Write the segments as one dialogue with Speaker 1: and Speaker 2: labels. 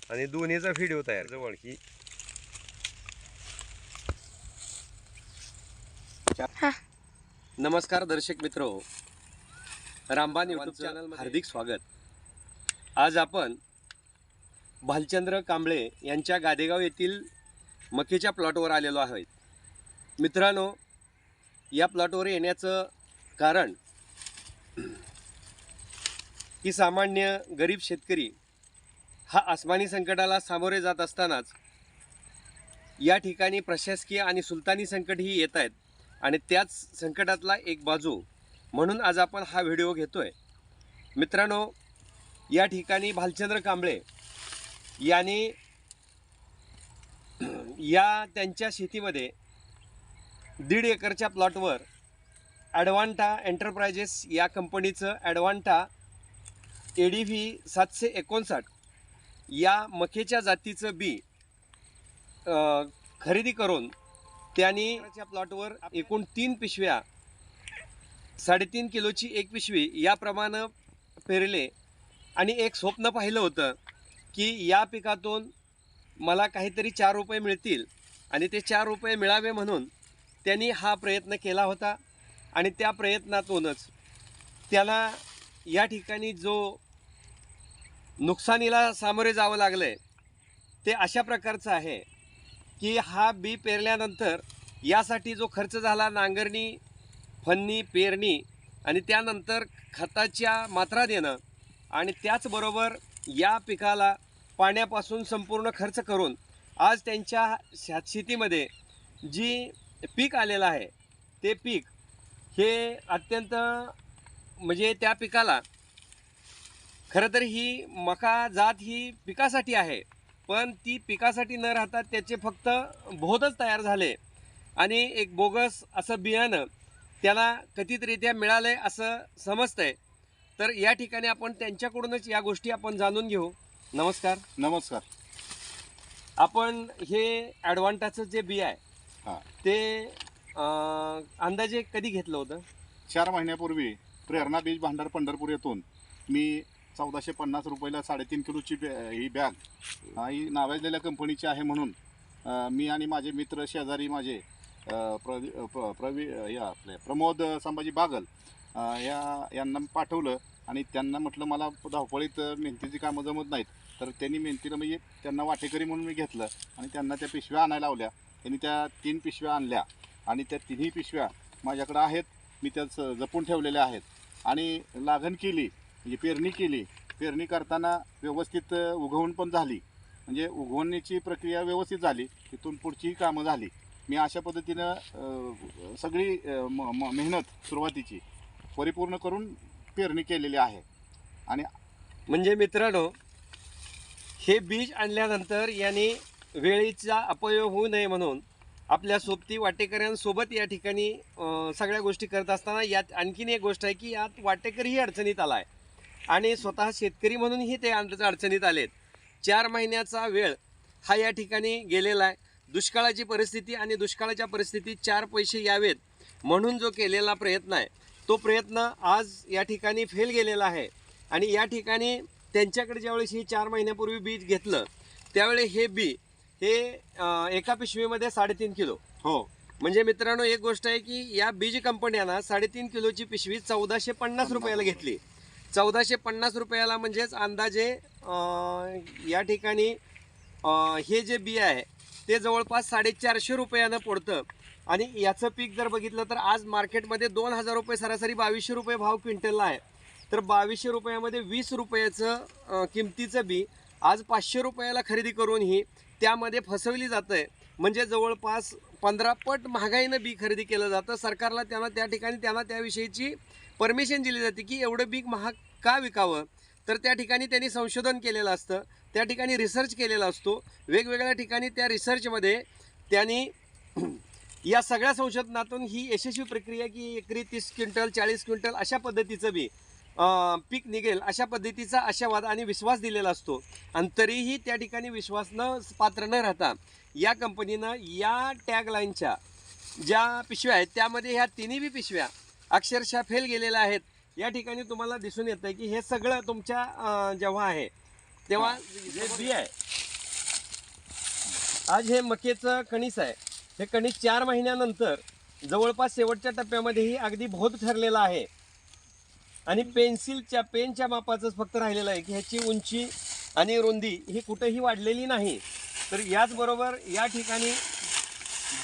Speaker 1: आणि दोन्हीचा व्हिडिओ तयार जवळ की
Speaker 2: नमस्कार दर्शक मित्र, रामबाण यूट्यूब चॅनल हार्दिक स्वागत। आज आपण भालचंद्र कांबळे यांच्या गादेगाव येथील मक्याच्या प्लॉटवर आलेलो आहोत। मित्रांनो, या प्लॉटवर येण्याचं कारण की सामान्य गरीब शेतकरी हा आसमानी संकटाला सामोरे जात असतानाच या ठिकाणी प्रशासकीय आणि सुलतानी संकट ही येत आहेत आणि त्याच संकटातला एक बाजू म्हणून आज आपण हा व्हिडिओ घेतोय। मित्रांनो, या ठिकाणी भालचंद्र कांबळे यांनी या त्यांच्या शेतीमध्ये 1.5 एकरच्या प्लॉटवर ॲडव्हान्टा एंटरप्राइजेस या कंपनीचं ॲडव्हान्टा ADV 759 या मक्याच्या जातीचं बी खरेदी करून त्यांनी त्या प्लॉटवर एकूण 3 पिशव्या 3.5 किलोची एक पिशवी याप्रमाणे पेरले आणि एक स्वप्न पाहिलं होतं की या पिकातून मला काहीतरी 4 रुपये मिळतील आणि ते 4 रुपये मिळावे म्हणून त्यांनी हा प्रयत्न केला होता। आणि त्या प्रयत्नातूनच त्याला या ठिकाणी जो नुकसानीला सामोरे जावं लागलंय ते अशा प्रकारचं आहे की हा बी पेरल्यानंतर यासाठी जो खर्च झाला, नांगरणी, फन्नी, पेरणी आणि त्यानंतर खताच्या मात्रा देणं आणि त्याचबरोबर या पिकाला पाण्यापासून संपूर्ण खर्च करून आज त्यांच्या शेतीमध्ये जी पीक आलेलं आहे ते पीक हे अत्यंत म्हणजे त्या पिकाला खरं तर ही मका जात ही पिकासाठी आहे, पण ती पिकासाठी न राहता त्याचे फक्त बोधच तयार झाले आणि एक बोगस असं बियाणं त्याला कथितरित्या मिळालंय असं समजतंय। तर या ठिकाणी आपण त्यांच्याकडूनच या गोष्टी आपण जाणून घेऊ। नमस्कार।
Speaker 3: नमस्कार।
Speaker 2: आपण हे ॲडव्हान्टाचं जे बी आहे ते अंदाजे कधी घेतलं होतं?
Speaker 3: 4 महिन्यापूर्वी प्रेरणा बीज भांडार पंढरपूर येथून मी 1450 रुपयाला 3.5 किलोची ही बॅग ही नावाजलेल्या कंपनीची आहे म्हणून मी आणि माझे मित्र शेजारी माझे प्रमोद संभाजी बागल यांना पाठवलं आणि त्यांना म्हटलं मला धावपळीत मेहनतीची कामं जमत नाहीत, तर त्यांनी मेहनतीला म्हणजे त्यांना वाटेकरी म्हणून मी घेतलं आणि त्यांना त्या पिशव्या आणायला लावल्या। त्यांनी त्या 3 पिशव्या आणल्या आणि त्या 3ही पिशव्या माझ्याकडे आहेत, मी त्या जपून ठेवलेल्या आहेत आणि लागण केली म्हणजे पेरणी केली। पेरणी करताना व्यवस्थित उगवण पण झाली, म्हणजे उगवण्याची प्रक्रिया व्यवस्थित झाली, तिथून पुढची कामं झाली। मी अशा पद्धतीनं सगळी मेहनत सुरुवातीची परिपूर्ण करून पेरणी केलेली आहे। आणि
Speaker 2: म्हणजे मित्रांनो, हे बीज आणल्यानंतर यांनी वेळेचा अपव्यय होऊ नये म्हणून आपल्या सोबती वाटेकऱ्यांसोबत या ठिकाणी सगळ्या गोष्टी करत असताना यात आणखीन एक गोष्ट आहे की यात वाटेकरीही अडचणीत आला आहे आणि स्वतः शेतकरी म्हणूनही ते अडचणीत आलेत। 4 महिन्याचा वेळ हा या ठिकाणी गेलेला आहे। दुष्काळाची परिस्थिती आणि दुष्काळाच्या परिस्थितीत 4 पैसे यावेत म्हणून जो केलेला प्रयत्न आहे तो प्रयत्न आज या ठिकाणी फेल गेलेला आहे। आणि या ठिकाणी त्यांच्याकडे ज्यावेळेस ही 4 महिन्यापूर्वी बीज घेतलं त्यावेळी हे बी हे एका पिशवीमध्ये 3.5 किलो
Speaker 3: हो,
Speaker 2: म्हणजे मित्रांनो एक गोष्ट आहे की या बीज कंपन्यांना 3.5 किलोची पिशवी 1450 रुपयाला घेतली। 1450 रुपयाला म्हणजेच अंदाजे या ठिकाणी हे जे बी आहे ते जवळपास 450 रुपयानं पडतं आणि याचं पीक जर बघितलं तर आज मार्केटमध्ये 2000 रुपये सरासरी 2200 रुपये भाव क्विंटलला आहे। तर 2200 रुपयामध्ये 20 रुपयाचं किमतीचं बी आज 500 रुपयाला खरेदी करूनही त्यामध्ये फसवली जातं आहे, म्हणजे जवळपास 15 पट महागाईनं बी खरेदी केलं जातं। सरकारला त्या ठिकाणी त्याविषयीची परमिशन दिली जाते की एवढं बी महाग का विकावं, तर त्या ठिकाणी त्यांनी संशोधन केलेलं असतं, त्या ठिकाणी रिसर्च केलेला असतो। वेगवेगळ्या ठिकाणी त्या रिसर्चमध्ये त्यांनी या सगळ्या संशोधनातून ही यशस्वी प्रक्रिया की एकरी 30 क्विंटल 40 क्विंटल अशा पद्धतीचं बी पीक निघेल अशा पद्धतीचा आशावाद आणि विश्वास दिलेला असतो। आणि तरीही त्या ठिकाणी विश्वास पात्र न राहता या कंपनीनं या टॅगलाईनच्या ज्या पिशव्या आहेत त्यामध्ये ह्या 3ही पिशव्या अक्षरशः फेल गेलेल्या आहेत। या ठिकाणी तुम्हाला दिसून येतं की हे सगळं तुमच्या जेव्हा आहे तेव्हा जे बी आहे आज हे मकेचं कणीस आहे. हे कणीस 4 महिन्यानंतर जवळपास शेवटच्या टप्प्यामध्येही अगदी भोत ठरलेला आहे आणि पेनच्या मापाचंच फक्त राहिलेलं आहे की ह्याची उंची आणि रुंदी ही कुठेही वाढलेली नाही. तर याचबरोबर या ठिकाणी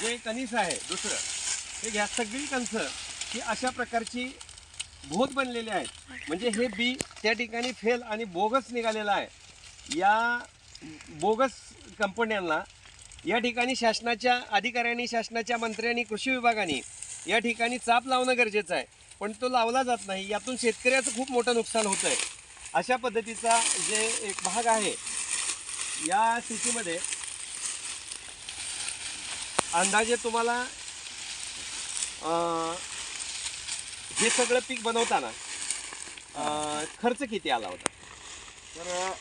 Speaker 2: जे कणीस आहे दुसरं हे ह्या सगळी कणसं ही अशा प्रकारची भोत बनलेले आहेत. म्हणजे हे बी त्या ठिकाणी फेल आणि बोगस निघालेलं आहे. या बोगस कंपन्यांना या ठिकाणी शासनाच्या अधिकाऱ्यांनी, शासनाच्या मंत्र्यांनी, कृषी विभागाने या ठिकाणी चाप लावणं गरजेचं आहे, पण तो लावला जात नाही. यातून शेतकऱ्याचं खूप मोठं नुकसान होतं आहे. अशा पद्धतीचा जे एक भाग आहे या स्थितीमध्ये अंदाजे तुम्हाला हे सगळं पीक बनवताना खर्च किती आला होता?
Speaker 3: तर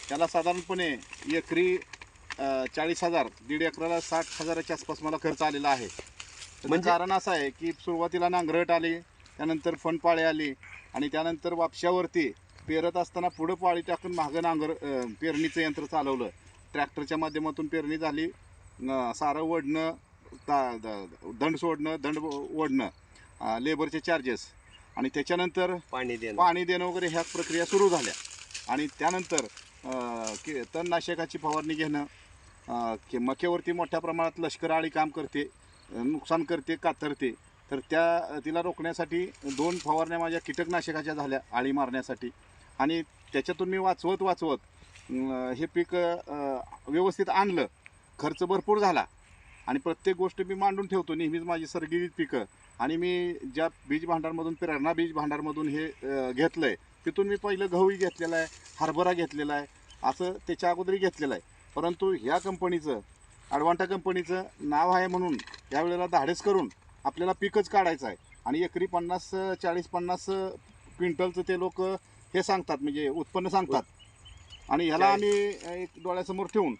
Speaker 3: त्याला साधारणपणे एकरी 40,000, 1.5 एकराला 60,000च्या आसपास मला खर्च आलेला आहे. म्हणजे कारण असं आहे की सुरुवातीला नांगरट आली, त्यानंतर फणपाळी आली आणि त्यानंतर वापशावरती पेरत असताना पुढं पाळी टाकून मागं पेरणीचं यंत्र चालवलं. ट्रॅक्टरच्या माध्यमातून पेरणी झाली, सारं ओढणं, दंड सोडणं, दंड ओढणं, लेबरचे चार्जेस आणि त्याच्यानंतर पाणी देणं वगैरे ह्या प्रक्रिया सुरू झाल्या. आणि त्यानंतर तणनाशकाची फवारणी घेणं, मक्यावरती मोठ्या प्रमाणात लष्कर आळी काम करते, नुकसान करते, कातरते. तर तिला रोखण्यासाठी 2 फवारण्या माझ्या कीटकनाशकाच्या झाल्या आळी मारण्यासाठी. आणि त्याच्यातून मी वाचवत हे पीक व्यवस्थित आणलं. खर्च भरपूर झाला आणि प्रत्येक गोष्ट मी मांडून ठेवतो नेहमीच माझी सर्गित पिकं. आणि मी ज्या बीज भांडारमधून, प्रेरणा बीज भांडारमधून हे घेतलं आहे, तिथून मी पहिलं गहूही घेतलेला आहे, हरभरा घेतलेला आहे, असं त्याच्या अगोदरही घेतलेलं आहे. परंतु ह्या कंपनीचं, ॲडव्हान्टा कंपनीचं नाव आहे म्हणून यावेळेला धाडस करून आपल्याला पीकच काढायचं आहे. आणि एकरी 40-50 क्विंटलचं ते लोक हे सांगतात, म्हणजे उत्पन्न सांगतात. आणि ह्याला आम्ही एक डोळ्यासमोर ठेवून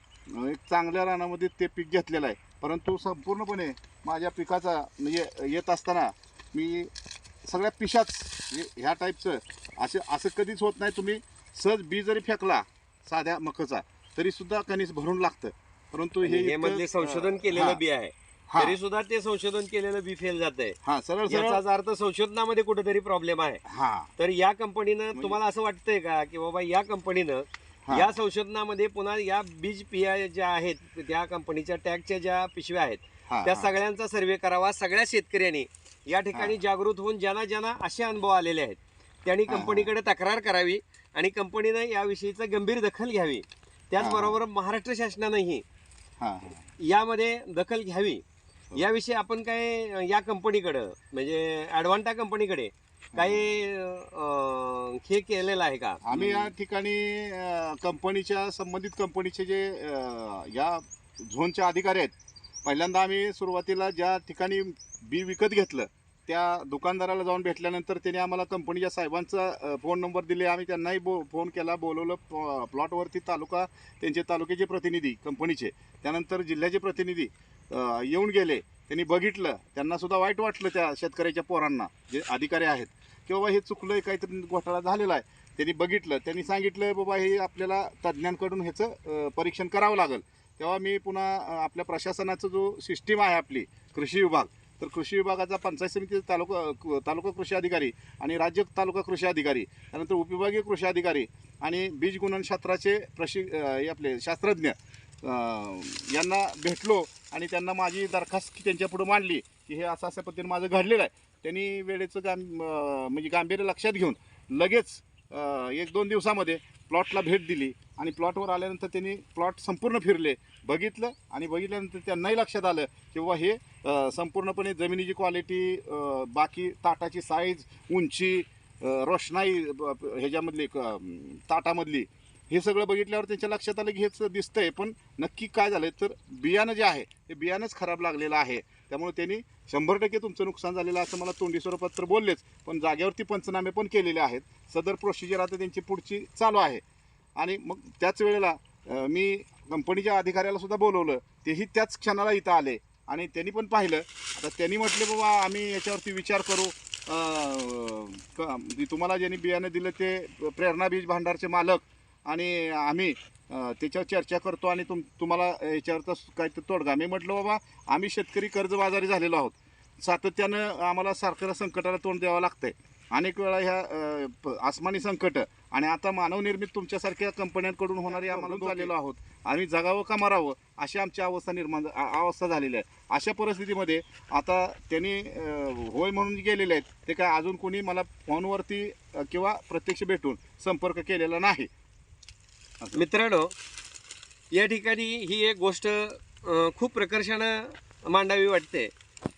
Speaker 3: एक चांगल्या रानामध्ये ते पीक घेतलेलं आहे. परंतु संपूर्णपणे माझ्या पिकाचा म्हणजे येत असताना मी सगळ्या पिशाच ह्या टाईपचं असं कधीच होत नाही. तुम्ही सहज बी जरी फेकला साध्या मकाचा तरीसुद्धा कणीस भरून लागतं. परंतु
Speaker 2: हे मधले संशोधन केलेलं बी आहे, तरी सुद्धा ते संशोधन केलेलं बी फेल जात आहे.
Speaker 3: सरळ
Speaker 2: याचाच अर्थ संशोधनामध्ये कुठेतरी प्रॉब्लेम आहे. तर या कंपनीनं, तुम्हाला असं वाटतंय का की बाबा या कंपनीनं या संशोधनामध्ये पुन्हा या बीज पिया ज्या आहेत त्या कंपनीच्या टॅगच्या ज्या पिशव्या आहेत त्या सगळ्यांचा सर्वे करावा, सगळ्या शेतकऱ्यांनी या ठिकाणी जागृत होऊन ज्यांना असे अनुभव आलेले आहेत त्यांनी कंपनीकडे तक्रार करावी आणि कंपनीनं याविषयीचं गंभीर दखल घ्यावी. त्याचबरोबर महाराष्ट्र शासनानंही यामध्ये दखल घ्यावी. याविषयी आपण काय या कंपनीकडं, म्हणजे ॲडव्हान्टा कंपनीकडे काही हे केलेलं आहे का?
Speaker 3: आम्ही या ठिकाणी कंपनीच्या, संबंधित कंपनीचे जे या झोनचे अधिकारी आहेत, पहिल्यांदा आम्ही सुरुवातीला ज्या ठिकाणी बी विकत घेतलं त्या दुकानदाराला जाऊन भेटल्यानंतर त्याने आम्हाला कंपनीच्या साहेबांचा फोन नंबर दिले. आम्ही त्यांनाही फोन केला, बोलवलं. प्लॉटवरती त्यांचे तालुक्याचे प्रतिनिधी कंपनीचे, त्यानंतर जिल्ह्याचे प्रतिनिधी येऊन गेले. त्यांनी बघितलं, त्यांनासुद्धा वाईट वाटलं त्या शेतकऱ्याच्या पोरांना, जे अधिकारी आहेत, की बाबा हे चुकलं आहे, काहीतरी घोटाळा झालेला आहे. त्यांनी बघितलं, त्यांनी सांगितलं बाबा हे आपल्याला तज्ज्ञांकडून ह्याचं परीक्षण करावं लागेल. तेव्हा मी पुन्हा आपल्या प्रशासनाचा जो सिस्टीम आहे आपली कृषी विभाग, तर कृषी विभागाचा पंचायत समिती तालुका कृषी अधिकारी आणि राज्य तालुका कृषी अधिकारी, त्यानंतर उपविभागीय कृषी अधिकारी आणि बीज गुणनशास्त्राचे आपले शास्त्रज्ञ यांना भेटलो आणि त्यांना माझी दरखास्त त्यांच्यापुढे मांडली की हे असं पद्धतीने माझं घडलेलं आहे. त्यांनी वेळेचं म्हणजे गांभीर्य लक्षात घेऊन लगेच 1-2 दिवसामध्ये प्लॉटला भेट दिली आणि प्लॉटवर आल्यानंतर त्यांनी प्लॉट संपूर्ण फिरले, बघितलं आणि बघितल्यानंतर त्यांनाही लक्षात आलं की बाबा हे संपूर्णपणे जमिनीची क्वालिटी, बाकी ताटाची साईज, उंची, रोषणाई ह्याच्यामधली ताटामधली, हे सगळं बघितल्यावर त्यांच्या लक्षात आलं की हेच दिसतंय. पण नक्की काय झालं तर बियाणं जे आहे ते बियाणंच खराब लागलेलं आहे. त्यामुळे त्यांनी 100% तुमचं नुकसान झालेलं असं मला तोंडी स्वरूपात बोललेच, पण जागेवरती पंचनामे पण केलेले आहेत. सदर प्रोसिजर आता त्यांची पुढची चालू आहे. आणि मग त्याच वेळेला मी कंपनीच्या अधिकाऱ्याला सुद्धा बोलवलं, तेही त्याच क्षणाला इथं आले आणि त्यांनी पण पाहिलं. आता त्यांनी म्हटले बाबा आम्ही याच्यावरती विचार करू. तुम्हाला ज्यांनी बियाणं दिलं ते प्रेरणा बीज भांडारचे मालक आणि आम्ही त्याच्यावर चर्चा करतो आणि तुम्हाला याच्यावरचा काय तर तोडगा. मी म्हटलं बाबा आम्ही शेतकरी कर्जबाजारी झालेलो आहोत, सातत्यानं आम्हाला सारखं संकटाला तोंड द्यावं लागतंय. अनेक वेळा ह्या आसमानी संकट आणि आता मानवनिर्मित तुमच्यासारख्या कंपन्यांकडून होणारी आम्हाला चाललेलो आहोत. आम्ही जगावं का मरावं अशी आमची अवस्था झालेली आहे. अशा परिस्थितीमध्ये आता त्यांनी होय म्हणून गेलेले आहेत, ते काय अजून कोणी मला फोनवरती किंवा प्रत्यक्ष भेटून संपर्क केलेला नाही.
Speaker 2: मित्रांनो, या ठिकाणी ही एक गोष्ट खूप प्रकर्षानं मांडावी वाटते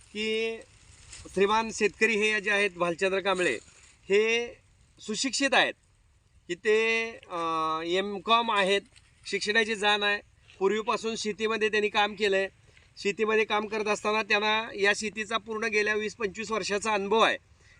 Speaker 2: की श्रीमान शेतकरी हे जे आहेत भालचंद्र कांबळे हे सुशिक्षित आहेत, की ते M.Com आहेत, शिक्षणाची जाण आहे, पूर्वीपासून शेतीमध्ये त्यांनी काम केलं आहे. शेतीमध्ये काम करत असताना त्यांना या शेतीचा पूर्ण गेल्या 20-25 वर्षाचा अनुभव आहे.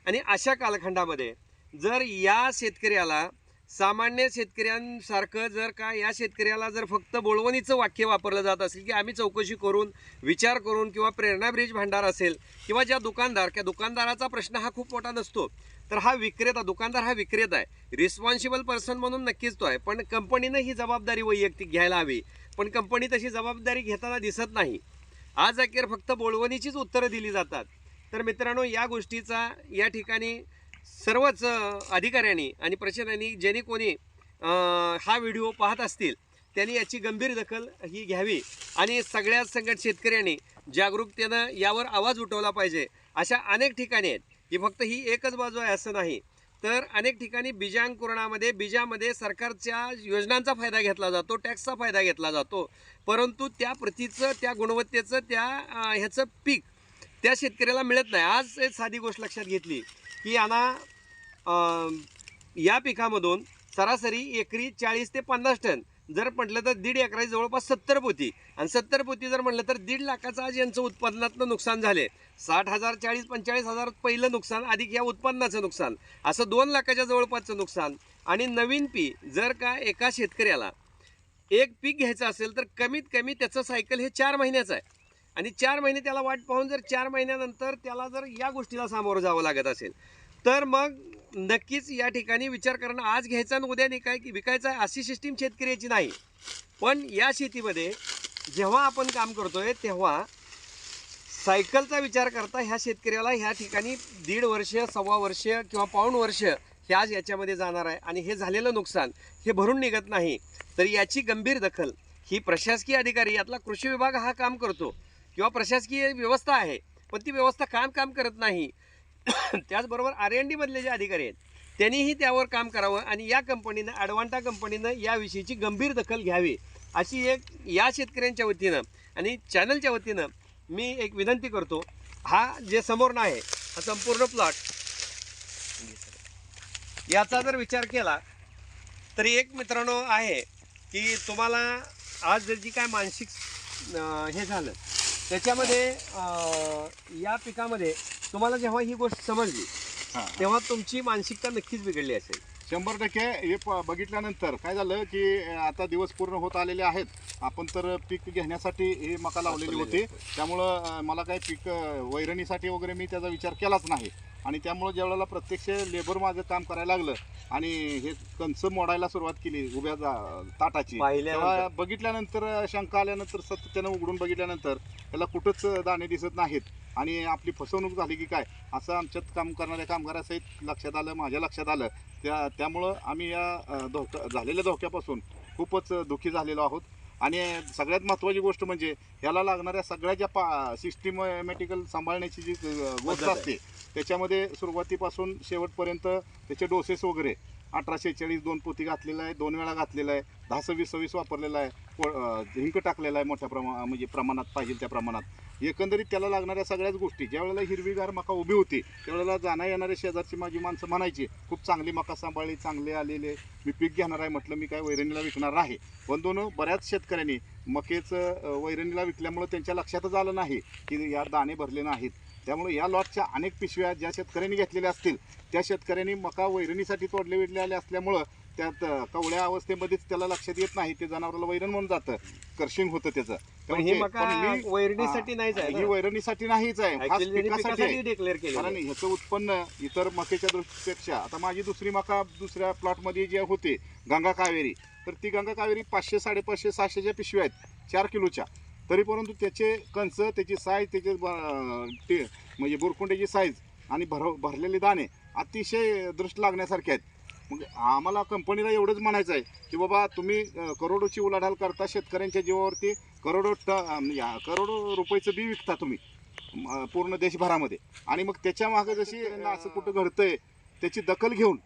Speaker 2: आणि अशा कालखंडामध्ये जर या शेतकऱ्याला सामान्य शेतकऱ्यांसारखं जर का या शेतकऱ्याला जर फक्त बोलवणीचं वाक्य वापरलं जात असेल की आम्ही चौकशी करून विचार करून किंवा प्रेरणा ब्रिज भांडार असेल किंवा ज्या दुकानदाराचा प्रश्न हा खूप मोठा नसतो, तर हा विक्रेता, दुकानदार हा विक्रेता आहे, रिस्पॉन्सिबल पर्सन म्हणून नक्कीच तो आहे. पण कंपनीनं ही जबाबदारी वैयक्तिक घ्यायला हवी, पण कंपनी तशी जबाबदारी घेताना दिसत नाही. आज अखेर फक्त बोलवणीचीच उत्तरं दिली जातात. तर मित्रांनो, या गोष्टीचा या ठिकाणी सर्वच अधिकाऱ्यांनी आणि प्रशासनाने ज्यांनी कोणी हा व्हिडिओ पाहत असतील त्यांनी याची गंभीर दखल ही घ्यावी आणि सगळ्याच संघट शेतकऱ्यांनी जागरूकतेनं यावर आवाज उठवला पाहिजे. अशा अनेक ठिकाणी आहेत की फक्त ही एकच बाजू आहे असं नाही, तर अनेक ठिकाणी बीजामध्ये सरकारच्या योजनांचा फायदा घेतला जातो, टॅक्सचा फायदा घेतला जातो, परंतु त्या प्रतीचं, त्या गुणवत्तेचं, त्या ह्याचं पीक त्या शेतकऱ्याला मिळत नाही. आज एक साधी गोष्ट लक्षात घेतली की या पिकामधून सरासरी एकरी 40 ते 50 टन जर म्हटलं तर 1.5 एकराची जवळपास 70 पोती, आणि 70 पोती जर म्हटलं तर 1.5 लाखाचं आज यांचं उत्पादनातनं नुकसान झाले. 60,000, 40,000-45,000 पहिलं नुकसान अधिक या उत्पन्नाचं नुकसान, असं 2 लाखाच्या जवळपासचं नुकसान. आणि नवीन पीक जर का एका शेतकऱ्याला एक पीक घ्यायचं असेल तर कमीत कमी त्याचं सायकल हे 4 महिन्याचं आहे, आणि 4 महिने त्याला वाट पाहून जर 4 महिन्यानंतर त्याला जर या गोष्टीला सामोरं जावं लागत असेल तर मग नक्कीच या ठिकाणी विचार करणं, आज घ्यायचा आणि उद्या विकायचा आहे अशी सिस्टीम शेतकऱ्याची नाही. पण या शेतीमध्ये जेव्हा आपण काम करतोय तेव्हा सायकलचा विचार करता ह्या शेतकऱ्याला ह्या ठिकाणी 1.5 वर्ष, 1.25 वर्ष किंवा पाऊण वर्ष हे आज याच्यामध्ये जाणार आहे, आणि हे झालेलं नुकसान हे भरून निघत नाही. तर याची गंभीर दखल ही प्रशासकीय अधिकारी, यातला कृषी विभाग हा काम करतो किंवा प्रशासकीय व्यवस्था आहे, पण ती व्यवस्था काम करत नाही. त्याचबरोबर R&D मधले जे अधिकारी आहेत त्यांनीही त्यावर काम करावं आणि या कंपनीनं, ॲडव्हान्टा कंपनीनं याविषयीची गंभीर दखल घ्यावी अशी एक या शेतकऱ्यांच्या वतीनं आणि चॅनलच्या वतीनं मी एक विनंती करतो. हा जे समोर आहे हा संपूर्ण प्लॉट, याचा जर विचार केला तर एक मित्रांनो आहे की तुम्हाला आज जी काय मानसिक हे झालं त्याच्यामध्ये या पिकामध्ये तुम्हाला जेव्हा ही गोष्ट समजली तेव्हा तुमची मानसिकता नक्कीच बिघडली असेल.
Speaker 3: 100% हे बघितल्यानंतर काय झालं की आता दिवस पूर्ण होत आलेले आहेत. आपण तर पीक घेण्यासाठी हे मका लावलेली होती, त्यामुळं मला काही पीक वैरणीसाठी वगैरे मी त्याचा विचार केलाच नाही. आणि त्यामुळे ज्यावेळेला प्रत्यक्ष लेबर माझं काम करायला लागलं आणि हे कंच मोडायला सुरुवात केली उभ्या ताटाची, तेव्हा बघितल्यानंतर शंका आल्यानंतर सातत्यानं उघडून बघितल्यानंतर त्याला कुठंच दाणे दिसत नाहीत आणि आपली फसवणूक झाली की काय असं आमच्यात काम करणाऱ्या कामगारासहित लक्षात आलं, माझ्या लक्षात आलं. त्यामुळं आम्ही या झालेल्या धोक्यापासून खूपच दुःखी झालेलो आहोत. आणि सगळ्यात महत्त्वाची गोष्ट म्हणजे याला लागणाऱ्या सगळ्या ज्या सिस्टमॅटिकल सांभाळण्याची जी गोष्ट असते त्याच्यामध्ये सुरुवातीपासून शेवटपर्यंत त्याचे डोसेस वगैरे 1846 2 पोती घातलेला आहे, 2 वेळा घातलेला आहे, 10-26 वापरलेला आहे, हिंक टाकलेला आहे मोठ्या म्हणजे प्रमाणात पाहिजे त्या प्रमाणात. एकंदरीत त्याला लागणाऱ्या सगळ्याच गोष्टी, ज्यावेळेला हिरवीगार मका उभी होती त्यावेळेला जाण्या येणारे शेजारची माझी माणसं म्हणायची खूप चांगली मका सांभाळली, चांगले आलेले, मी पीक घेणार आहे. म्हटलं मी काय वैरणीला विकणार आहे. पण बऱ्याच शेतकऱ्यांनी मकेचं वैरणीला विकल्यामुळे त्यांच्या लक्षातच आलं नाही की या दाणे भरले नाहीत. त्यामुळे या लॉटच्या अनेक पिशव्या ज्या शेतकऱ्यांनी घेतलेल्या असतील त्या शेतकऱ्यांनी मका वैरणीसाठी तोडले विडले असल्यामुळं त्यात कवळ्या अवस्थेमध्येच त्याला लक्षात येत नाही, ते जनावराला वैरण म्हणून जातं, कर्शिंग होतं त्याचं.
Speaker 2: वैरणीसाठी नाहीच आहे,
Speaker 3: ही वैरणीसाठी नाहीच आहे,
Speaker 2: पिकासाठी डिक्लेअर केलं.
Speaker 3: कारण ह्याचं उत्पन्न इतर मकेच्या दृष्टीपेक्षा, आता माझी दुसरी मका दुसऱ्या प्लॉटमध्ये जे होते गंगा कावेरी, तर ती गंगा कावेरी 500, 550, 600च्या पिशव्या आहेत 4 किलोच्या. तरी परंतु त्याचे कंच, त्याची साईज, त्याचे म्हणजे बुरकुंड्याची साईज आणि भरलेले दाणे अतिशय दृष्ट लागण्यासारखे आहेत. मग आम्हाला कंपनीला एवढंच म्हणायचं आहे की बाबा तुम्ही करोडोची उलाढाल करता, शेतकऱ्यांच्या जीवावरती करोडो रुपयाचं बी विकता तुम्ही पूर्ण देशभरामध्ये, आणि मग त्याच्या मागे जशी असं कुठं घडतंय त्याची दखल घेऊन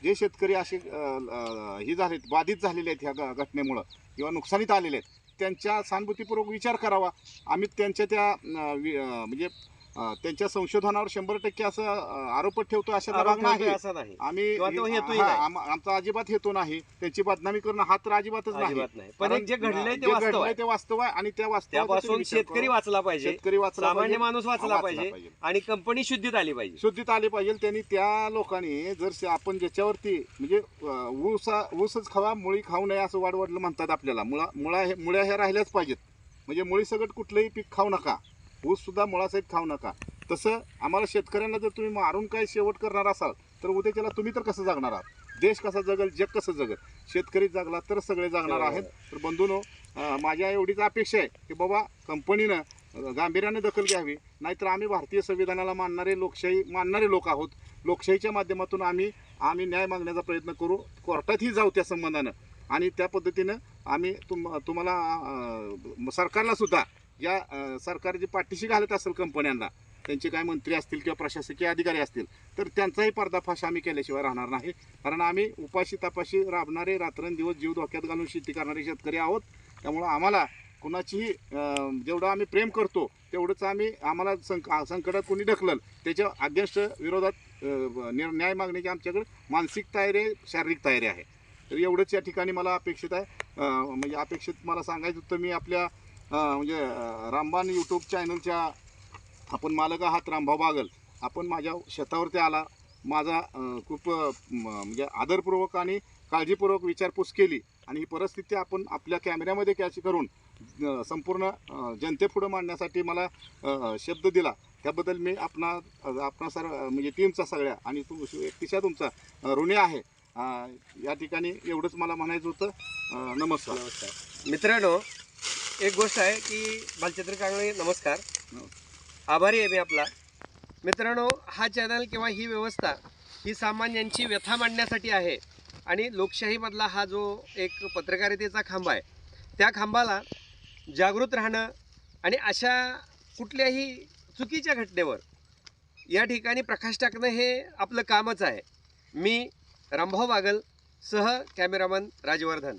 Speaker 3: जे शेतकरी असे हे झालेत, बाधित झालेले आहेत ह्या घटनेमुळं किंवा नुकसानीत आलेले आहेत, त्यांच्या सहानुभूतीपूर्वक विचार करावा. आम्ही त्यांच्या त्या म्हणजे त्यांच्या संशोधनावर 100% असं आरोप ठेवतो अशा भाग नाही.
Speaker 2: असं नाही
Speaker 3: आम्ही
Speaker 2: किंवा तो हेतूही नाही.
Speaker 3: आमचा अजिबात हेतू नाही त्यांची बदनामी करणं, हा तर अजिबातच नाही.
Speaker 2: अजिबात नाही. पण एक जे घडलंय ते
Speaker 3: जे
Speaker 2: वास्तव
Speaker 3: घडलंय
Speaker 2: आहे.
Speaker 3: ते वास्तव आहे आणि त्या
Speaker 2: त्यापासून शेतकरी वाचला पाहिजे,
Speaker 3: शेतकरी वाचला
Speaker 2: सामान्य
Speaker 3: पाहिजे,
Speaker 2: माणूस वाचला पाहिजे आणि कंपनी शुद्धीत आली पाहिजे.
Speaker 3: शुद्धीत आली पाहिजे. त्यांनी त्या लोकांनी जर आपण ज्याच्यावरती म्हणजे ऊसच खावा मुळी खाऊ नये असं वाडवडलं म्हणतात आपल्याला. मुळ्या ह्या राहिल्याच पाहिजेत. म्हणजे मुळी सगळं कुठलंही पीक खाऊ नका, ऊस सुद्धा मुळासहित खाऊ नका. तसं आम्हाला शेतकऱ्यांना जर तुम्ही मारून काय शेवट करणार असाल तर उद्याच्याला तुम्ही तर कसं जगणार आहात, देश कसा जगल, जग कसं जगल. शेतकरी जगला तर सगळे जगणार आहेत. तर बंधूनो, माझ्या एवढीच अपेक्षा आहे की बाबा कंपनीनं गांभीर्याने दखल घ्यावी, नाहीतर आम्ही भारतीय संविधानाला मानणारे मानणारे लोक आहोत. लोकशाहीच्या माध्यमातून आम्ही न्याय मागण्याचा प्रयत्न करू, कोर्टातही जाऊ त्या संबंधानं, आणि त्या पद्धतीनं आम्ही तुम्हाला सरकारला सुद्धा या सरकार जी पाठीशी घालत असेल कंपन्यांना, त्यांचे काय मंत्री असतील किंवा प्रशासकीय अधिकारी असतील, तर त्यांचाही पर्दाफाश आम्ही केल्याशिवाय राहणार नाही. कारण आम्ही उपाशी तापाशी राबणारे, रात्रंदिवस जीव धोक्यात घालून शेती करणारे शेतकरी आहोत. त्यामुळं आम्हाला कुणाचीही जेवढं आम्ही प्रेम करतो तेवढंच आम्हाला संकटात कोणी ढकलल त्याच्या अगेन्स्ट विरोधात न्याय मागण्याची आमच्याकडे मानसिक तयारी आहे, शारीरिक तयारी आहे. तर एवढंच या ठिकाणी मला अपेक्षित आहे. म्हणजे अपेक्षित मला सांगायचं होतं, मी आपल्या म्हणजे रामबाण यूट्यूब चॅनलच्या आपण मालक आहात रामभाऊ बागल. आपण माझ्या शेतावरती आला, माझा खूप म्हणजे आदरपूर्वक आणि काळजीपूर्वक विचारपूस केली, आणि ही परिस्थिती आपण आपल्या कॅमेऱ्यामध्ये कॅच करून संपूर्ण जनतेपुढं मांडण्यासाठी मला शब्द दिला. त्याबद्दल मी आपणा म्हणजे टीमचा सगळ्या आणि व्यक्तिशः तुमचा ऋणी आहे. या ठिकाणी एवढंच मला म्हणायचं होतं. नमस्कार.
Speaker 2: मित्रांनो, एक गोष्ट आहे की बालचंद्र कांगळे, नमस्कार, आभारी आहे मी आपला. मित्रांनो, हा चॅनल किंवा ही व्यवस्था ही सामान्यांची व्यथा मांडण्यासाठी आहे, आणि लोकशाहीमधला हा जो एक पत्रकारितेचा खांब आहे, त्या खांबाला जागृत राहणं आणि अशा कुठल्याही चुकीच्या घटनेवर या ठिकाणी प्रकाश टाकणं हे आपलं कामच आहे. मी रामभाऊ बागल, सह कॅमेरामन राजवर्धन.